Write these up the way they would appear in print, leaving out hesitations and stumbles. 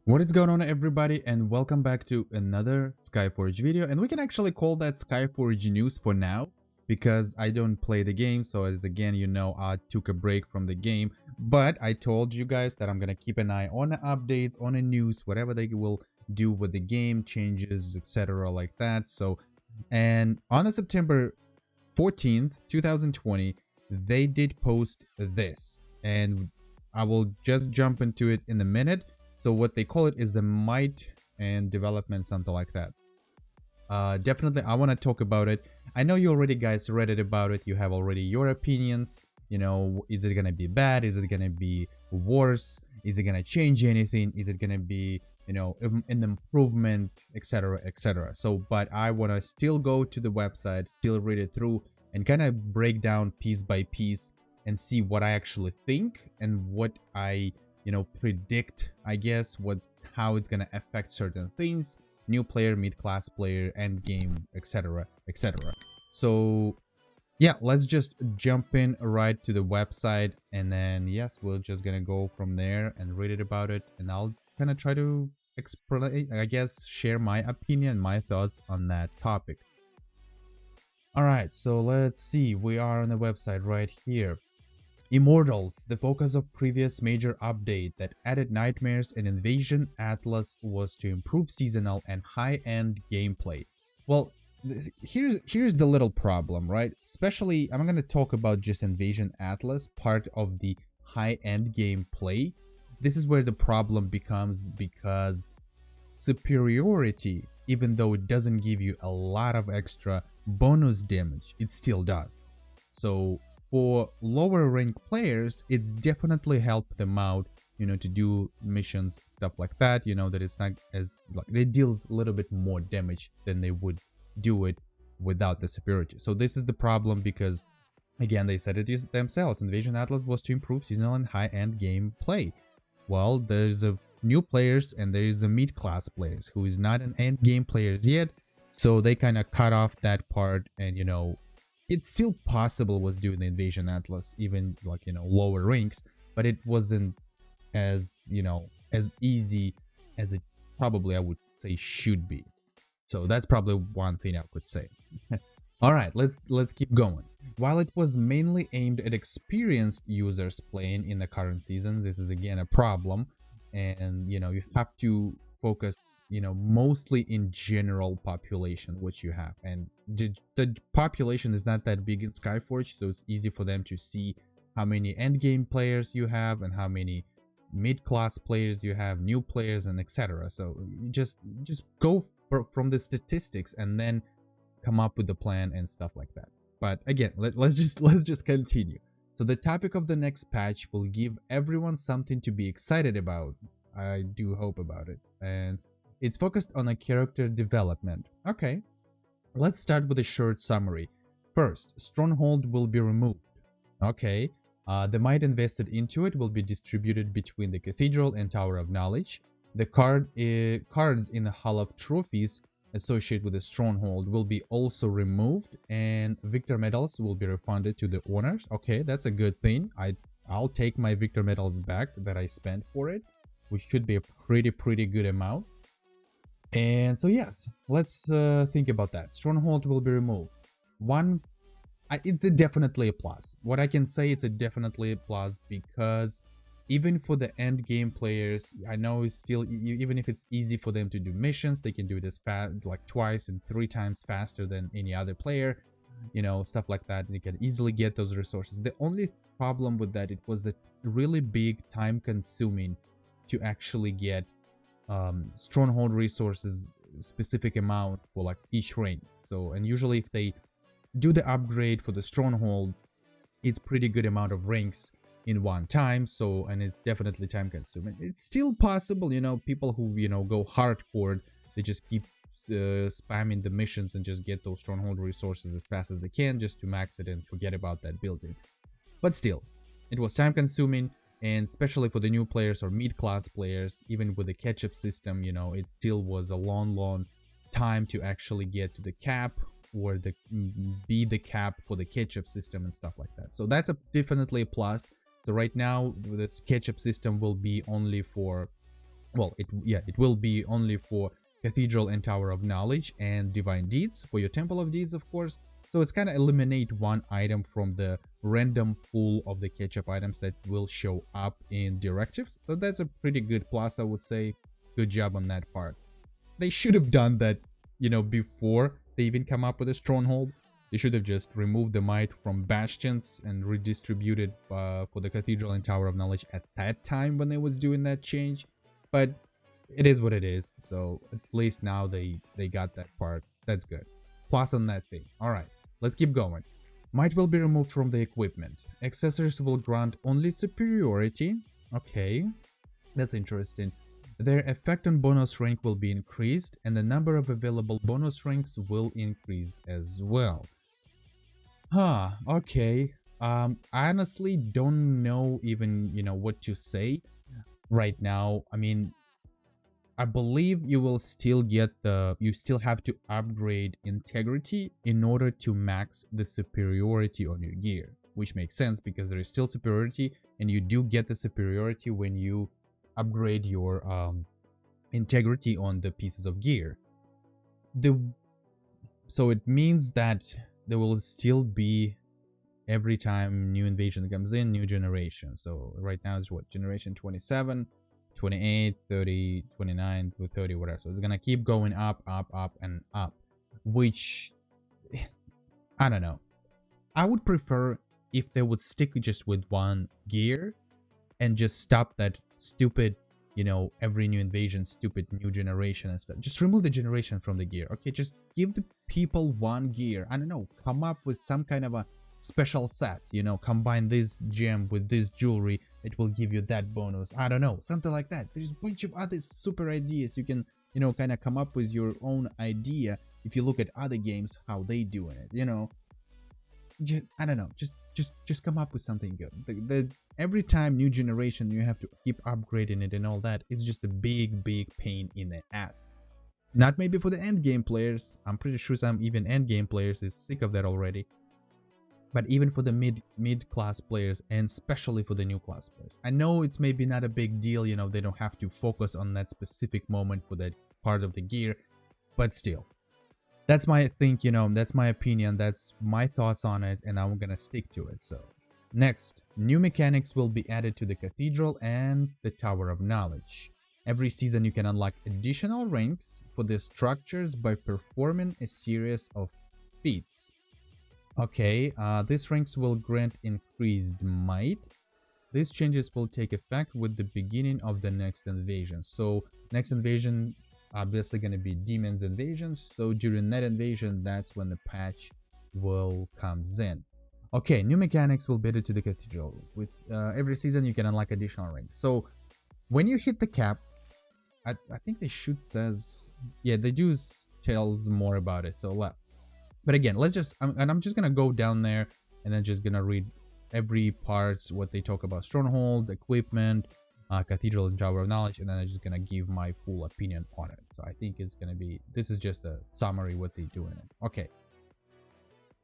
What is going on, everybody, and welcome back to another Skyforge video. And we can actually call that Skyforge news for now because I don't play the game. So as again, I took a break from the game, but I told you guys that I'm gonna keep an eye on the updates, on the news, whatever they will do with the game, changes, etc. like that. And on the September 14th, 2020, they did post this, and I will just jump into it in a minute. So what they call it is the might and development, something like that. Definitely, I want to talk about it. I know you already guys read it about it. You have already your opinions. Is it gonna be bad? Is it gonna be worse? Is it gonna change anything? Is it gonna be an improvement, etc., etc. So, but I want to still go to the website, still read it through, and kind of break down piece by piece and see what I actually think and what I predict, I guess, how it's gonna affect certain things: new player, mid-class player, end game, etc., etc. So yeah, let's just jump in right to the website, and then yes, we're just gonna go from there and read it about it, and I'll kind of try to explain, I guess, share my opinion, my thoughts on that topic. All right, so let's see, we are on the website right here. Immortals, the focus of previous major update that added nightmares and Invasion Atlas was to improve seasonal and high-end gameplay. Well, here's the little problem, right? Especially, I'm going to talk about just Invasion Atlas, part of the high-end gameplay. This is where the problem becomes, because Superiority, even though it doesn't give you a lot of extra bonus damage, it still does. So for lower rank players, it's definitely helped them out, to do missions, stuff like that, that it's not as, like, it deals a little bit more damage than they would do it without the Superiority. So this is the problem, because again, they said it is themselves, Invasion Atlas was to improve seasonal and high-end gameplay. Well, there's a new players and there is a mid-class players who is not an end game players yet, so they kind of cut off that part. And it's still possible was doing the Invasion Atlas, even like lower ranks, but it wasn't as as easy as it probably, I would say, should be. So that's probably one thing I could say. All right, let's keep going. While it was mainly aimed at experienced users playing in the current season, this is again a problem, and you have to focus mostly in general population which you have, and the population is not that big in Skyforge, so it's easy for them to see how many end game players you have and how many mid-class players you have, new players, and etc. So you just go from the statistics and then come up with the plan and stuff like that. But again, let's just continue. So the topic of the next patch will give everyone something to be excited about. I do hope about it. And it's focused on a character development. Okay, let's start with a short summary. First, Stronghold will be removed. Okay, the might invested into it will be distributed between the Cathedral and Tower of Knowledge. The cards in the Hall of Trophies associated with the Stronghold will be also removed, and victor medals will be refunded to the owners. Okay, that's a good thing. I'll take my victor medals back that I spent for it, which should be a pretty good amount. And so yes, let's think about that. Stronghold will be removed. It's definitely a plus. What I can say, it's a definitely a plus, because even for the end game players, I know it's still, even if it's easy for them to do missions, they can do it as fast, like twice and 3 times faster than any other player, stuff like that. You can easily get those resources. The only problem with that, it was a really big time consuming to actually get Stronghold resources, specific amount for like each rank. So, and usually if they do the upgrade for the Stronghold, it's pretty good amount of ranks in one time. So, and it's definitely time consuming. It's still possible, people who go hardcore, they just keep spamming the missions and just get those Stronghold resources as fast as they can, just to max it and forget about that building. But still, it was time consuming, and especially for the new players or mid-class players, even with the catch-up system, it still was a long time to actually get to the cap, or be the cap for the catch-up system and stuff like that. So that's definitely a plus. So right now, the catch-up system will be only for Well, it will be only for Cathedral and Tower of Knowledge and Divine Deeds, for your Temple of Deeds, of course. So it's kind of eliminate one item from the random pool of the catch-up items that will show up in directives. So that's a pretty good plus, I would say. Good job on that part. They should have done that, before they even come up with a Stronghold. They should have just removed the might from bastions and redistributed for the Cathedral and Tower of Knowledge at that time when they was doing that change. But it is what it is. So at least now they got that part. That's good. Plus on that thing. All right, let's keep going. Might will be removed from the equipment. Accessories will grant only superiority. Okay, that's interesting. Their effect on bonus rank will be increased, and the number of available bonus ranks will increase as well. Huh, okay. I honestly don't know even, what to say right now. I mean, I believe you will still get you still have to upgrade integrity in order to max the superiority on your gear, which makes sense because there is still superiority, and you do get the superiority when you upgrade your integrity on the pieces of gear. So it means that there will still be, every time new invasion comes in, new generation. So right now is what, generation 27, 28, 30, 29 to 30, whatever. So it's gonna keep going up, and up, which I don't know. I would prefer if they would stick just with one gear and just stop that stupid, every new invasion, stupid new generation and stuff. Just remove the generation from the gear. Okay, just give the people one gear. I don't know, come up with some kind of a special sets, combine this gem with this jewelry, it will give you that bonus. I don't know, something like that. There's a bunch of other super ideas. You can, kind of come up with your own idea if you look at other games, how they doing it, I don't know, just come up with something good. Every time new generation, you have to keep upgrading it and all that. It's just a big pain in the ass. Not maybe for the end game players. I'm pretty sure some even end game players is sick of that already. But even for the mid class players, and especially for the new class players, I know it's maybe not a big deal, they don't have to focus on that specific moment for that part of the gear, but still, that's my thing, that's my opinion, that's my thoughts on it, and I'm gonna stick to it. So next, new mechanics will be added to the Cathedral and the Tower of Knowledge. Every season you can unlock additional ranks for the structures by performing a series of feats. Okay, these ranks will grant increased might. These changes will take effect with the beginning of the next invasion. So next invasion obviously going to be demons invasion. So during that invasion, that's when the patch will comes in. Okay, new mechanics will be added to the Cathedral. With every season you can unlock additional ranks. So when you hit the cap, I think they should says, yeah, they do tells more about it. So but again, let's just, I'm just gonna go down there and then just gonna read every part, what they talk about: Stronghold, equipment, Cathedral and Tower of Knowledge, and then I'm just gonna give my full opinion on it. So I think it's gonna be, this is just a summary what they do in it. Okay.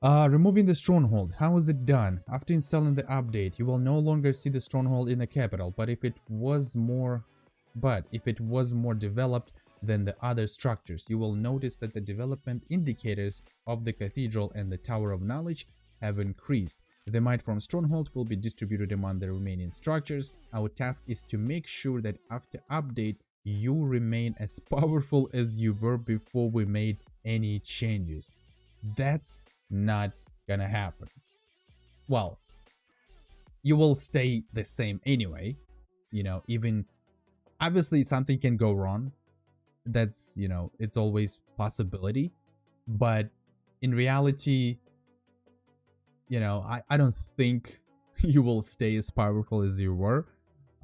Removing the Stronghold. How is it done? After installing the update, you will no longer see the Stronghold in the capital, but if it was more developed than the other structures, you will notice that the development indicators of the Cathedral and the Tower of Knowledge have increased. The might from Stronghold will be distributed among the remaining structures. Our task is to make sure that after update, you remain as powerful as you were before we made any changes. That's not gonna happen. Well, you will stay the same anyway. Even obviously something can go wrong. That's, it's always possibility, but in reality, I don't think you will stay as powerful as you were.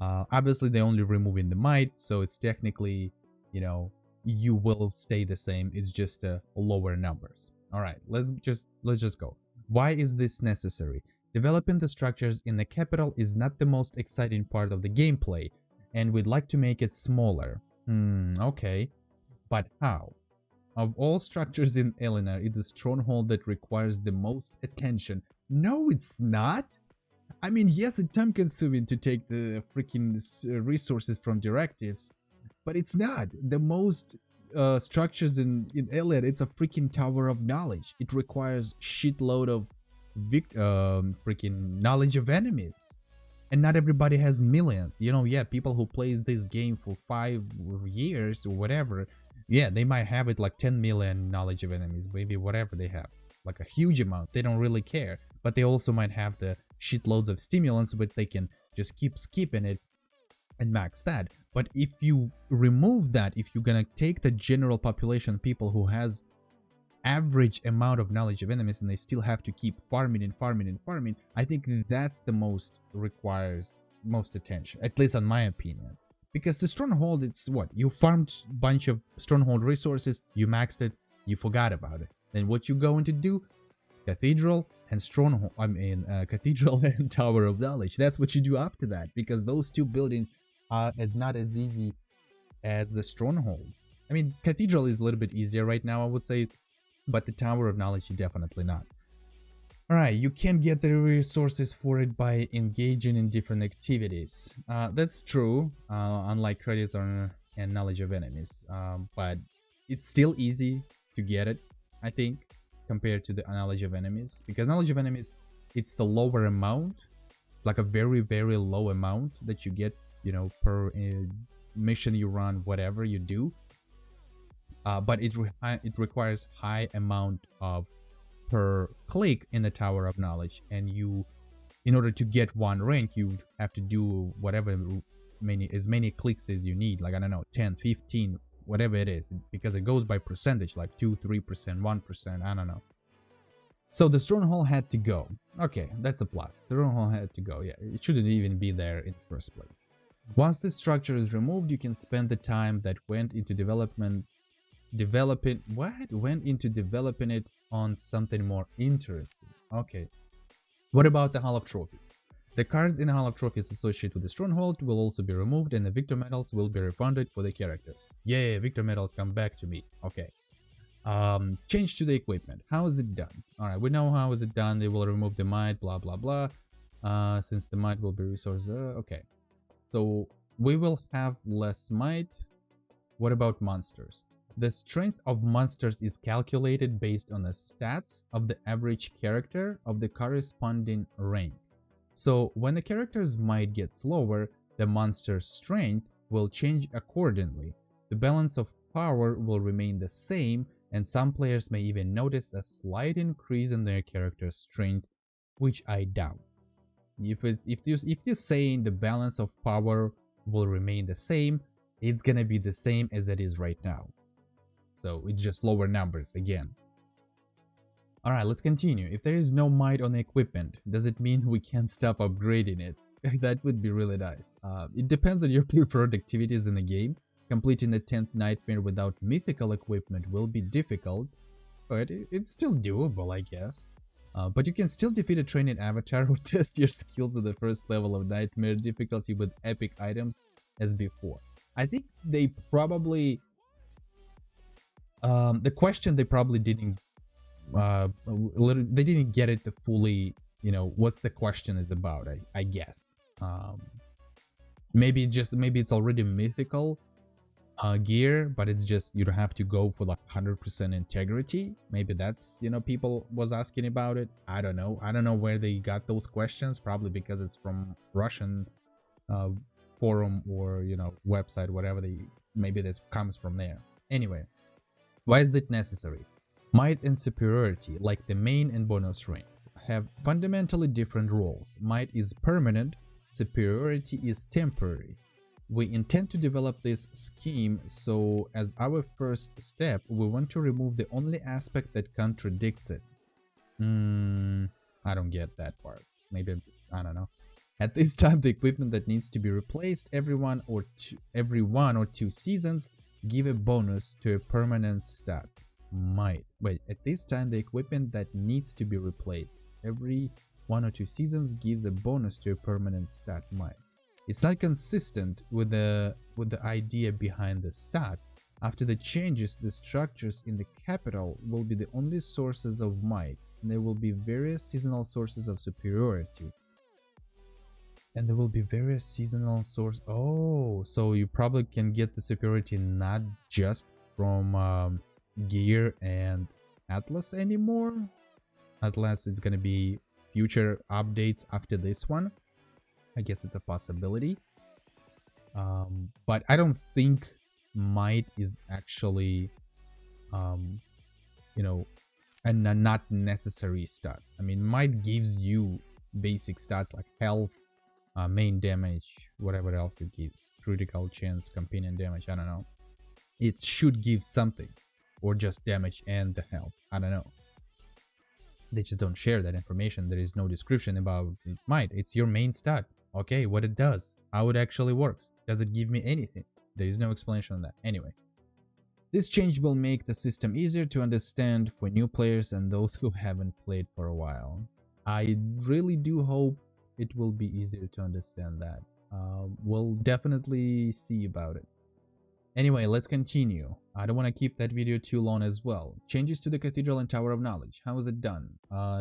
Obviously they're only removing the might, so it's technically, you will stay the same. It's just lower numbers. All right, let's just go. Why is this necessary? Developing the structures in the capital is not the most exciting part of the gameplay, and we'd like to make it smaller. Okay, but how? Of all structures in Eleanor, it's the Stronghold that requires the most attention. No, it's not. I mean, yes, it's time consuming to take the freaking resources from directives, but it's not. The most structures in Iliad, it's a freaking tower of knowledge. It requires shitload of freaking knowledge of enemies, and not everybody has millions. You know, yeah, people who plays this game for 5 years or whatever, yeah, they might have it like 10 million knowledge of enemies, maybe whatever they have, like a huge amount. They don't really care, but they also might have the shitloads of stimulants, but they can just keep skipping it and max that. But if you remove that, if you're gonna take the general population, people who has average amount of knowledge of enemies, and they still have to keep farming and farming and farming, I think that's the most requires most attention, at least in my opinion. Because the Stronghold, it's what, you farmed a bunch of Stronghold resources, you maxed it, you forgot about it. Then what you going to do? Cathedral and Stronghold, Cathedral and Tower of Knowledge. That's what you do after that, because those two buildings are not as easy as the Stronghold. I mean, Cathedral is a little bit easier right now, I would say, but the Tower of Knowledge, definitely not. Alright, you can get the resources for it by engaging in different activities. That's true, unlike credits and knowledge of enemies. But it's still easy to get it, I think, compared to the knowledge of enemies. Because knowledge of enemies, it's the lower amount, like a very, very low amount that you get, you know, per mission you run, whatever you do. But it requires high amount of per click in the Tower of Knowledge, and you, in order to get one rank, you have to do whatever as many clicks as you need, like I don't know, 10, 15, whatever it is, because it goes by percentage, like 2, 3%, 1%, I don't know. So the Stronghold had to go. Okay, that's a plus. The Stronghold had to go. Yeah, it shouldn't even be there in the first place. Once this structure is removed, you can spend the time that went into developing it on something more interesting. Okay. What about the Hall of Trophies? The cards in the Hall of Trophies associated with the Stronghold will also be removed, and the Victor Medals will be refunded for the characters. Yay, Victor Medals come back to me. Okay. Change to the equipment. How is it done? Alright, we know how is it done. They will remove the might, blah blah blah. Since the might will be resources. Okay. So we will have less might. What about monsters? The strength of monsters is calculated based on the stats of the average character of the corresponding rank. So when the character's might gets lower, the monster's strength will change accordingly. The balance of power will remain the same, and some players may even notice a slight increase in their character's strength, which I doubt. If you're saying the balance of power will remain the same, it's gonna be the same as it is right now. So it's just lower numbers again. Alright, let's continue. If there is no might on the equipment, does it mean we can't stop upgrading it? That would be really nice. It depends on your preferred activities in the game. Completing the 10th nightmare without mythical equipment will be difficult, but it's still doable, I guess. But you can still defeat a training avatar or test your skills at the first level of nightmare difficulty with epic items as before. I think they probably... the question they probably didn't they didn't get it fully, you know, what's the question is about, I guess. Maybe it's already mythical gear, but it's just you don't have to go for like 100% integrity. Maybe that's, you know, people was asking about it. I don't know where they got those questions, probably because it's from Russian forum or, you know, website, whatever maybe this comes from there. Anyway, why is it necessary? Might and Superiority, like the main and bonus ranks, have fundamentally different roles. Might is permanent, Superiority is temporary. We intend to develop this scheme, so as our first step, we want to remove the only aspect that contradicts it. I don't get that part. Maybe I don't know. At this time, the equipment that needs to be replaced every one or two seasons give a bonus to a permanent stat. Might. Wait, at this time the equipment that needs to be replaced every 1 or 2 seasons gives a bonus to a permanent stat. Might. It's not consistent with the idea behind the stat. After the changes, the structures in the capital will be the only sources of might, and there will be various seasonal sources of superiority. And there will be various seasonal source. Oh, so you probably can get the superiority not just from gear and Atlas anymore, unless it's gonna be future updates after this one. I guess it's a possibility. But I don't think might is actually, you know, a not necessary stat. I mean, might gives you basic stats like health, main damage, whatever else it gives, critical chance, companion damage. I don't know. It should give something, or just damage and the health. I don't know. They just don't share that information. There is no description about it. Might. It's your main stat. Okay, what it does, how it actually works. Does it give me anything? There is no explanation on that. Anyway, this change will make the system easier to understand for new players and those who haven't played for a while. I really do hope it will be easier to understand that. We'll definitely see about it. Anyway, let's continue. I don't want to keep that video too long as well. Changes to the Cathedral and Tower of Knowledge. How is it done?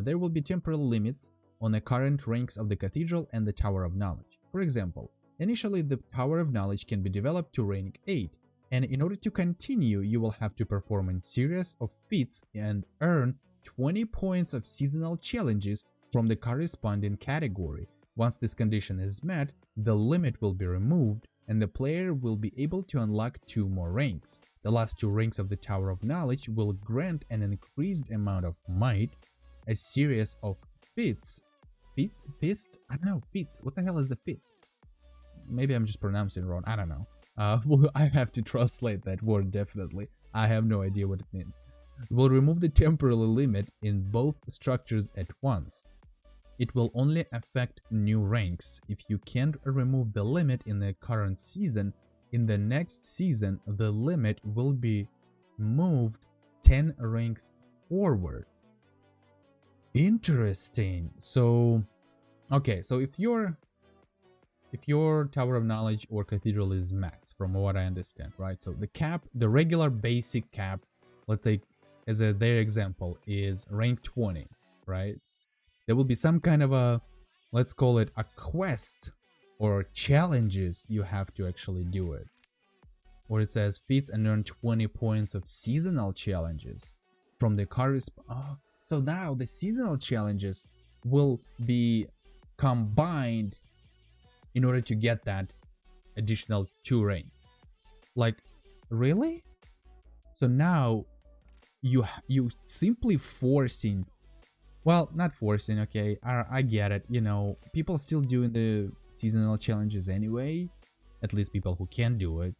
There will be temporal limits on the current ranks of the Cathedral and the Tower of Knowledge. For example, initially the Tower of Knowledge can be developed to rank 8, and in order to continue, you will have to perform a series of feats and earn 20 points of seasonal challenges from the corresponding category. Once this condition is met, the limit will be removed, and the player will be able to unlock 2 more ranks. The last 2 ranks of the Tower of Knowledge will grant an increased amount of might, a series of feats. Feats? I don't know. Feats. What the hell is the feats? Maybe I'm just pronouncing it wrong. I don't know. Well, I have to translate that word definitely. I have no idea what it means. We'll remove the temporal limit in both structures at once. It will only affect new ranks. If you can't remove the limit in the current season, in the next season, the limit will be moved 10 ranks forward. Interesting. So, okay, so if your Tower of Knowledge or Cathedral is max, from what I understand, right? So the cap, the regular basic cap, let's say as their example, is rank 20, right? There will be some kind of a, let's call it a quest or challenges you have to actually do it. Or it says feats and earn 20 points of seasonal challenges from the corresponding. So now the seasonal challenges will be combined in order to get that additional 2 ranks. Like, really? So now you simply forcing, well, not forcing, okay, I get it, you know, people still doing the seasonal challenges anyway, at least people who can do it.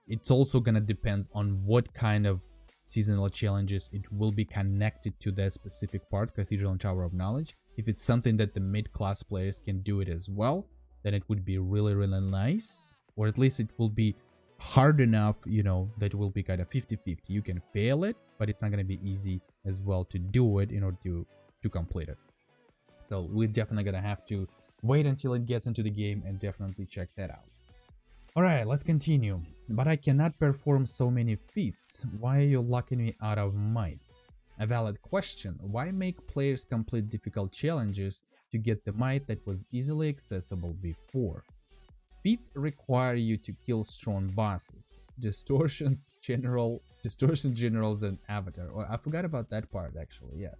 It's also gonna depend on what kind of seasonal challenges it will be connected to that specific part, Cathedral and Tower of Knowledge. If it's something that the mid-class players can do it as well, then it would be really, really nice. Or at least it will be hard enough, you know, that it will be kind of 50-50. You can fail it, but it's not going to be easy as well to do it in order to complete it. So we're definitely going to have to wait until it gets into the game and definitely check that out. Alright, let's continue. But I cannot perform so many feats. Why are you locking me out of might? A valid question. Why make players complete difficult challenges to get the might that was easily accessible before? Feats require you to kill strong bosses. Distortion generals and avatar. Oh, I forgot about that part actually, yeah.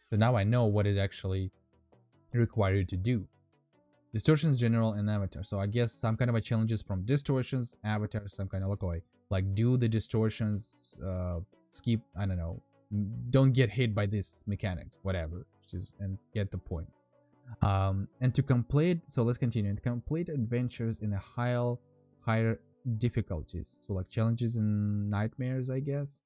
So now I know what it actually requires you to do. Distortions, general, and avatar. So I guess some kind of a challenges from distortions, avatar, some kind of like do the distortions, skip, I don't know, don't get hit by this mechanic, whatever, and get the points. And to complete, so let's continue. And complete adventures in a higher difficulties. So like challenges and nightmares, I guess.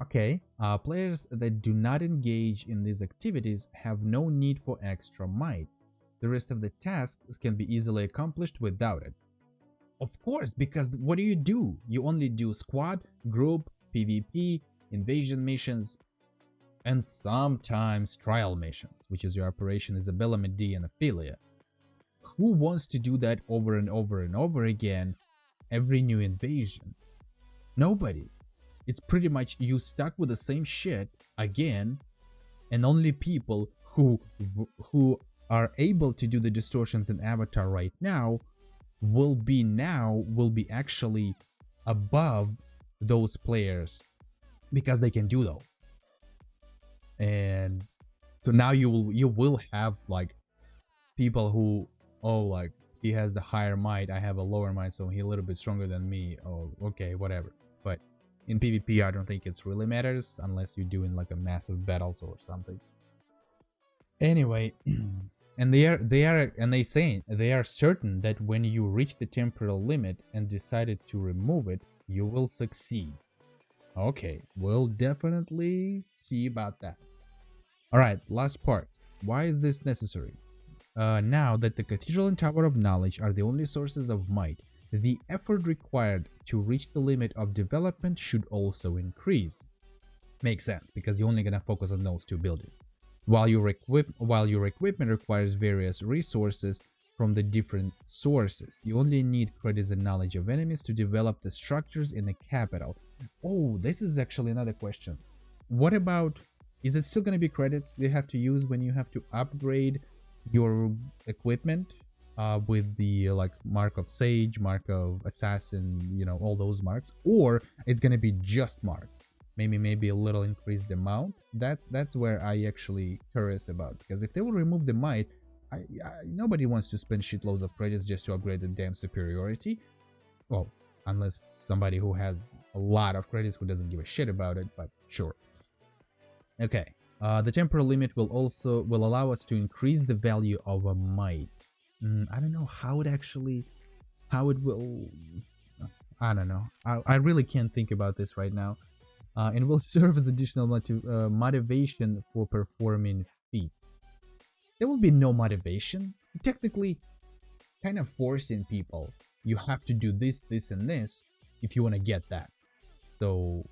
Okay. Players that do not engage in these activities have no need for extra might. The rest of the tasks can be easily accomplished without it. Of course, because what do? You only do squad, group, PvP, invasion missions, and sometimes trial missions, which is your Operation Isabella, Medea, and Ophelia. Who wants to do that over and over and over again every new invasion? Nobody. It's pretty much you stuck with the same shit again, and only people who are able to do the distortions in Avatar right now will be actually above those players because they can do those. And so now you will have like people who, oh, like he has the higher might, I have a lower might, so he's a little bit stronger than me. Oh, okay, whatever. But in PvP, I don't think it really matters unless you're doing like a massive battles or something. Anyway, and they are certain that when you reach the temporal limit and decided to remove it, you will succeed. Okay, we'll definitely see about that. All right, last part. Why is this necessary? Now that the Cathedral and Tower of Knowledge are the only sources of might, the effort required to reach the limit of development should also increase. Makes sense, because you're only gonna focus on those two buildings. While your equipment requires various resources from the different sources, you only need credits and knowledge of enemies to develop the structures in the capital. Oh, this is actually another question. What about, is it still gonna be credits you have to use when you have to upgrade your equipment with the like mark of sage, mark of assassin, you know, all those marks, or it's gonna be just marks, maybe a little increased amount? That's where I actually curious about, because if they will remove the might, nobody wants to spend shitloads of credits just to upgrade the damn superiority. Well, unless somebody who has a lot of credits who doesn't give a shit about it, but sure. Okay. The temporal limit will allow us to increase the value of a might. I don't know how it will. I don't know. I really can't think about this right now. And will serve as additional motivation for performing feats. There will be no motivation. Technically, kind of forcing people. You have to do this, this, and this if you want to get that. So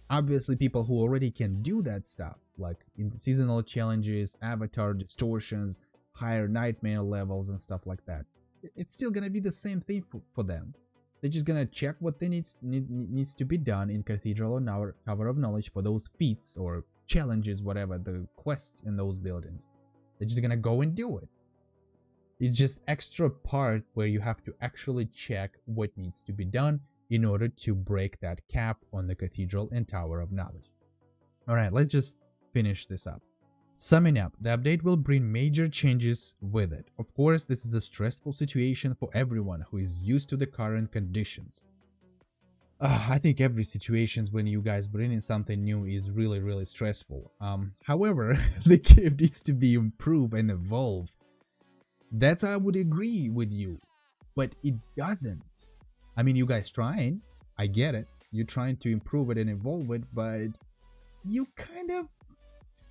obviously people who already can do that stuff, like in the seasonal challenges, avatar distortions, higher nightmare levels and stuff like that, it's still gonna be the same thing for them. They're just gonna check what they needs to be done in Cathedral and Tower of Knowledge for those feats or challenges, whatever, the quests in those buildings. They're just gonna go and do it. It's just extra part where you have to actually check what needs to be done in order to break that cap on the Cathedral and Tower of Knowledge. Alright, let's just finish this up. Summing up, the update will bring major changes with it. Of course, this is a stressful situation for everyone who is used to the current conditions. I think every situation when you guys bring in something new is really stressful. However, the game needs to be improved and evolve. That's I would agree with you, but it doesn't. I mean, you guys trying, I get it. You're trying to improve it and evolve it, but you kind of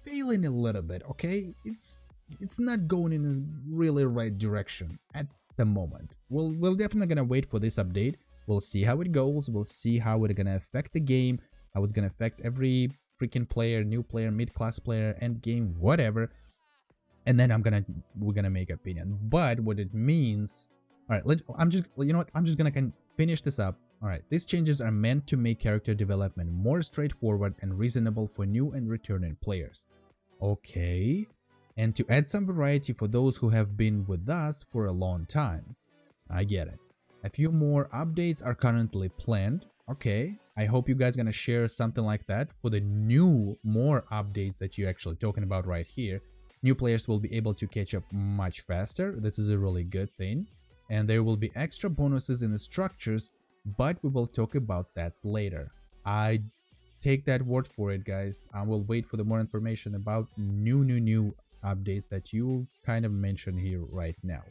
failing a little bit, okay? It's not going in a really right direction at the moment. We're definitely gonna wait for this update. We'll see how it goes. We'll see how it's gonna affect the game, how it's gonna affect every freaking player, new player, mid-class player, end game, whatever. And then we're gonna make opinion. But what it means, all right, I'm just gonna finish this up. All right, these changes are meant to make character development more straightforward and reasonable for new and returning players. Okay, and to add some variety for those who have been with us for a long time. I get it. A few more updates are currently planned. Okay, I hope you guys gonna share something like that for the more updates that you're actually talking about right here. New players will be able to catch up much faster. This is a really good thing. And there will be extra bonuses in the structures, but we will talk about that later. I take that word for it, guys. I will wait for the more information about new updates that you kind of mentioned here right now.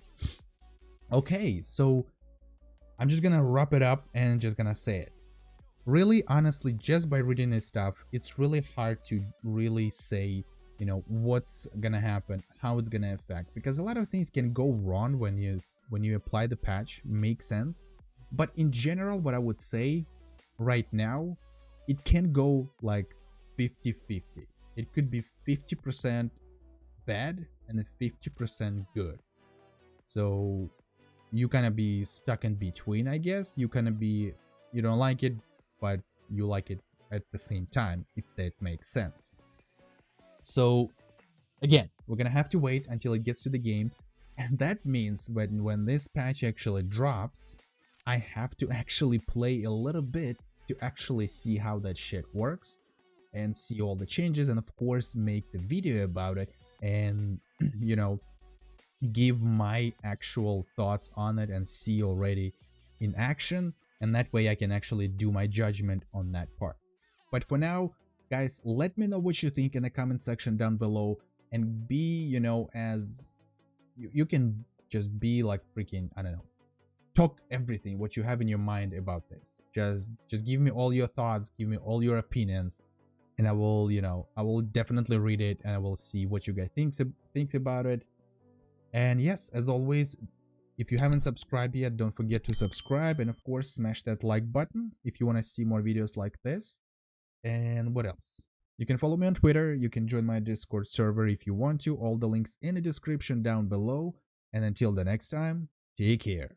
Okay, so I'm just gonna wrap it up and just gonna say it. Really, honestly, just by reading this stuff, it's really hard to really say, you know, what's gonna happen, how it's gonna affect, because a lot of things can go wrong when you apply the patch. Makes sense, but in general, what I would say right now, it can go like 50-50. It could be 50% bad and 50% good. So you kind of be stuck in between, I guess. You kind of be, you don't like it, but you like it at the same time, if that makes sense. So again, We're gonna have to wait until it gets to the game, and that means when this patch actually drops, I have to actually play a little bit to actually see how that shit works and see all the changes, and of course make the video about it and you know, give my actual thoughts on it and see already in action, and that way I can actually do my judgment on that part. But for now, guys, let me know what you think in the comment section down below, and be, you know, as you can just be like freaking, I don't know, talk everything what you have in your mind about this. Just give me all your thoughts, give me all your opinions, and I will, you know, I will definitely read it, and I will see what you guys think about it. And yes, as always, if you haven't subscribed yet, don't forget to subscribe, and of course smash that like button if you want to see more videos like this. And what else? You can follow me on Twitter, you can join my Discord server if you want to, all the links in the description down below. And until the next time, take care.